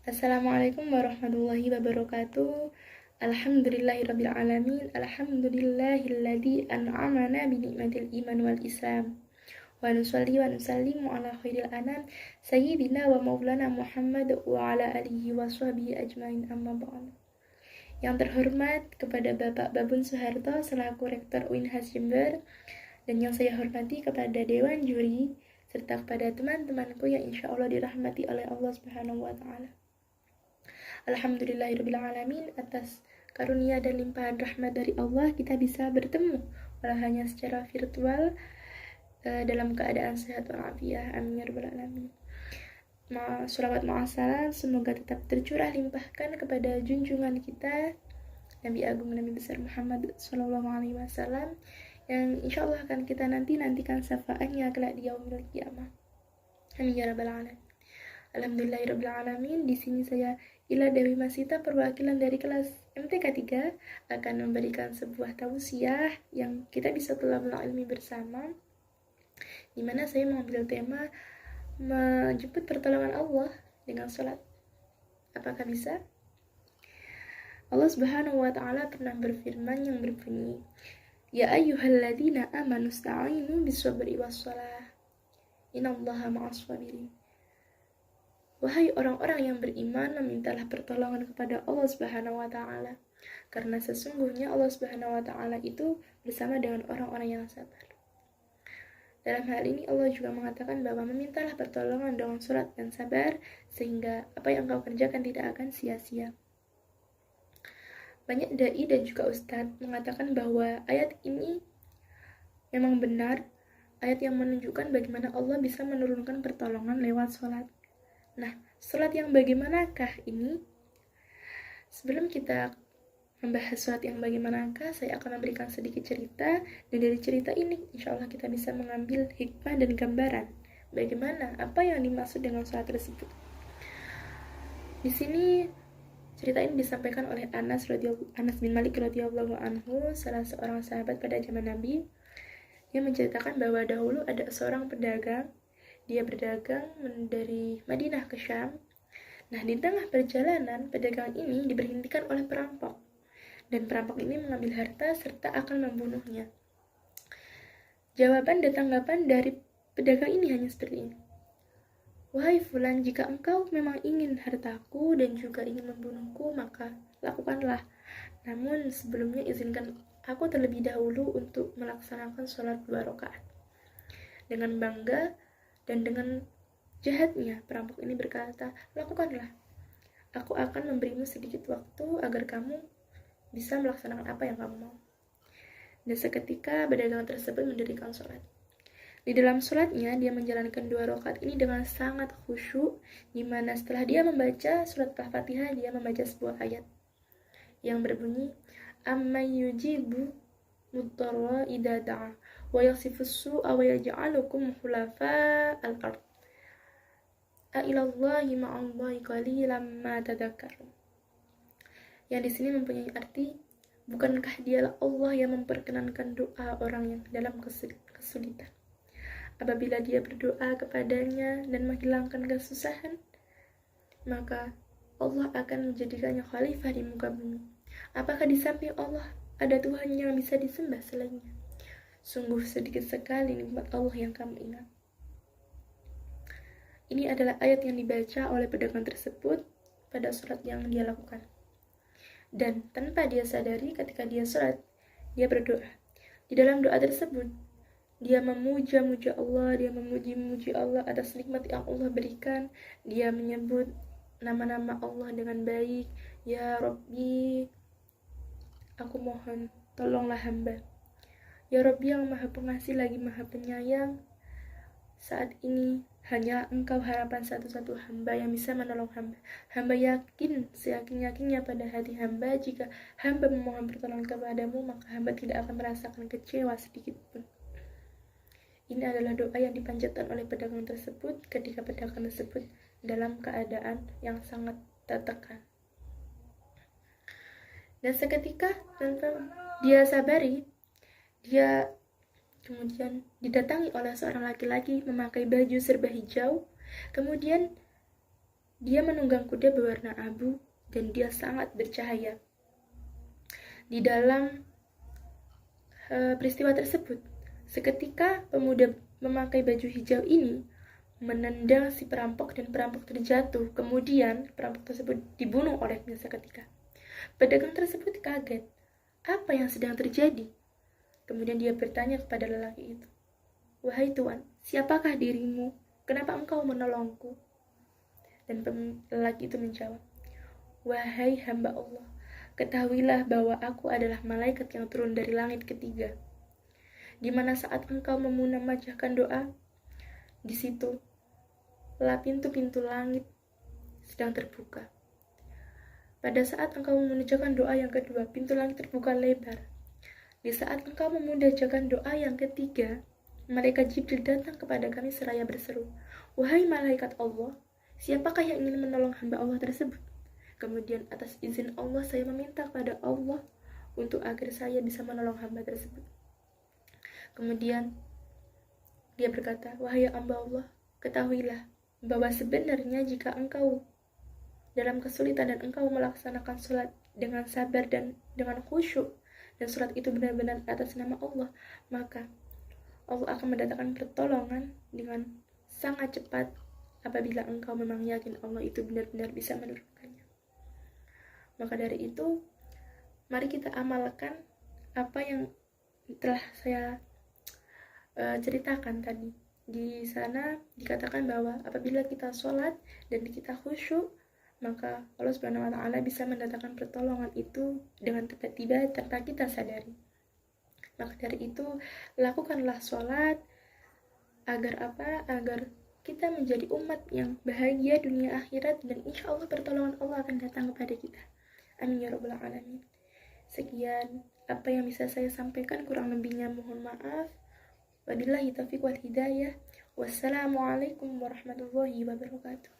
Assalamualaikum warahmatullahi wabarakatuh. Alhamdulillahirabbil alamin. Alhamdulillahilladzi an'amana bi ni'matil iman wal islam. Wa nusalli wa nusallimu ala khairil anam sayyidina wa maulana Muhammad wa ala alihi wa sahbihi ajmain, amma ba'd. Yang terhormat kepada Bapak Babun Soeharto selaku Rektor UIN Jember, dan yang saya hormati kepada Dewan Juri serta kepada teman-temanku yang insya Allah dirahmati oleh Allah Subhanahu wa Ta'ala. Alhamdulillahirrabbilalamin, atas karunia dan limpahan rahmat dari Allah kita bisa bertemu walau hanya secara virtual dalam keadaan sehat walafiat. Amin ya rabbal alamin. Sholawat ma'asalam semoga tetap tercurah limpahkan kepada junjungan kita Nabi Agung Nabi Besar Muhammad Sallallahu Alaihi Wasallam, yang insya Allah akan kita nantikan syafaatnya kelak di yaumil qiyamah. Amin ya rabbal alamin. Alhamdulillahirabbil alamin. Di sini saya Ila Dewi Masita, perwakilan dari kelas MTK 3, akan memberikan sebuah tausiah yang kita bisa tolabul ilmi bersama, di mana saya mengambil tema menjemput pertolongan Allah dengan sholat. Apakah bisa? Allah Subhanahu wa Ta'ala pernah berfirman yang berbunyi, Ya ayyuhalladzina amanu sta'inu bis-sabri was-shalah, innallaha ma'as sabirin. Wahai orang-orang yang beriman, memintalah pertolongan kepada Allah Subhanahu wa Ta'ala, karena sesungguhnya Allah Subhanahu wa Ta'ala itu bersama dengan orang-orang yang sabar. Dalam hal ini Allah juga mengatakan bahwa memintalah pertolongan dengan sholat dan sabar, sehingga apa yang kau kerjakan tidak akan sia-sia. Banyak dai dan juga ustadz mengatakan bahwa ayat ini memang benar, ayat yang menunjukkan bagaimana Allah bisa menurunkan pertolongan lewat sholat. Nah, sholat yang bagaimanakah ini? Sebelum kita membahas sholat yang bagaimanakah, saya akan memberikan sedikit cerita, dan dari cerita ini insya Allah kita bisa mengambil hikmah dan gambaran bagaimana, apa yang dimaksud dengan sholat tersebut. Di sini cerita ini disampaikan oleh Anas bin Malik radhiyallahu anhu, salah seorang sahabat pada zaman Nabi. Dia menceritakan bahwa dahulu ada seorang pedagang. Dia berdagang dari Madinah ke Syam. Nah, di tengah perjalanan, pedagang ini diberhentikan oleh perampok. Dan perampok ini mengambil harta serta akan membunuhnya. Jawaban dan tanggapan dari pedagang ini hanya seperti ini. Wahai fulan, jika engkau memang ingin hartaku dan juga ingin membunuhku, maka lakukanlah. Namun sebelumnya izinkan aku terlebih dahulu untuk melaksanakan sholat 2 rakaat. Dengan bangga dan dengan jahatnya, perampok ini berkata, lakukanlah. Aku akan memberimu sedikit waktu agar kamu bisa melaksanakan apa yang kamu mau. Dan seketika pedagang tersebut mendirikan sholat. Di dalam sholatnya, dia menjalankan 2 rakaat ini dengan sangat khusyuk, di mana setelah dia membaca surat Al-Fatihah, dia membaca sebuah ayat yang berbunyi, Amma yujibu mudtarra idza da'a wa yasifus su'a wa yaj'alukum khulafa al-ard. A ilallahi ma'allahi qalilan ma tadhakkarun. Yang di sini mempunyai arti, bukankah dialah Allah yang memperkenankan doa orang yang dalam kesulitan apabila dia berdoa kepadanya dan menghilangkan kesusahan, maka Allah akan menjadikannya khalifah di muka bumi. Apakah di samping Allah ada Tuhan yang bisa disembah selainnya? Sungguh sedikit sekali nikmat Allah yang kamu ingat. Ini adalah ayat yang dibaca oleh pedagang tersebut pada sholat yang dia lakukan. Dan tanpa dia sadari, ketika dia sholat, dia berdoa. Di dalam doa tersebut, dia memuja-muja Allah, dia memuji-muji Allah atas nikmat yang Allah berikan. Dia menyebut nama-nama Allah dengan baik. Ya Rabbi, aku mohon, tolonglah hamba. Ya Rabbi yang maha pengasih lagi maha penyayang, saat ini hanya Engkau harapan satu-satu hamba yang bisa menolong hamba. Hamba yakin, seyakin-yakinnya pada hati hamba, jika hamba memohon pertolongan kepadamu, maka hamba tidak akan merasakan kecewa sedikit pun. Ini adalah doa yang dipanjatkan oleh pedagang tersebut ketika pedagang tersebut dalam keadaan yang sangat tertekan. Dan seketika tanpa dia sabari, dia kemudian didatangi oleh seorang laki-laki memakai baju serba hijau. Kemudian Dia menunggang kuda berwarna abu dan dia sangat bercahaya. Di dalam peristiwa tersebut, seketika pemuda memakai baju hijau ini menendang si perampok dan perampok terjatuh. Kemudian perampok tersebut dibunuh olehnya seketika. Pedagang tersebut kaget. Apa yang sedang terjadi? Kemudian dia bertanya kepada lelaki itu, "Wahai tuan, siapakah dirimu? Kenapa engkau menolongku?" Dan lelaki itu menjawab, "Wahai hamba Allah, ketahuilah bahwa aku adalah malaikat yang turun dari langit ketiga. Di mana saat engkau memunajatkan doa, di situ pintu-pintu langit sedang terbuka. Pada saat engkau memunajatkan doa yang kedua, pintu langit terbuka lebar. Di saat engkau memunajatkan doa yang ketiga, malaikat Jibril datang kepada kami seraya berseru, 'Wahai malaikat Allah, siapakah yang ingin menolong hamba Allah tersebut?' Kemudian atas izin Allah saya meminta kepada Allah untuk agar saya bisa menolong hamba tersebut. Kemudian dia berkata, 'Wahai hamba Allah, ketahuilah bahwa sebenarnya jika engkau dalam kesulitan dan engkau melaksanakan sholat dengan sabar dan dengan khusyuk, dan sholat itu benar-benar atas nama Allah, maka Allah akan mendatangkan pertolongan dengan sangat cepat apabila engkau memang yakin Allah itu benar-benar bisa menurunkannya.' Maka dari itu, mari kita amalkan apa yang telah saya ceritakan tadi. Di sana dikatakan bahwa apabila kita sholat dan kita khusyuk, maka Allah Subhanahu wa Ta'ala bisa mendatangkan pertolongan itu dengan tiba-tiba tanpa kita sadari. Maka dari itu, lakukanlah sholat agar apa? Agar kita menjadi umat yang bahagia dunia akhirat, dan insya Allah pertolongan Allah akan datang kepada kita. Amin ya rabbal alamin. Sekian apa yang bisa saya sampaikan, kurang lebihnya mohon maaf. Wabillahi taufiq wal hidayah. Wassalamualaikum warahmatullahi wabarakatuh.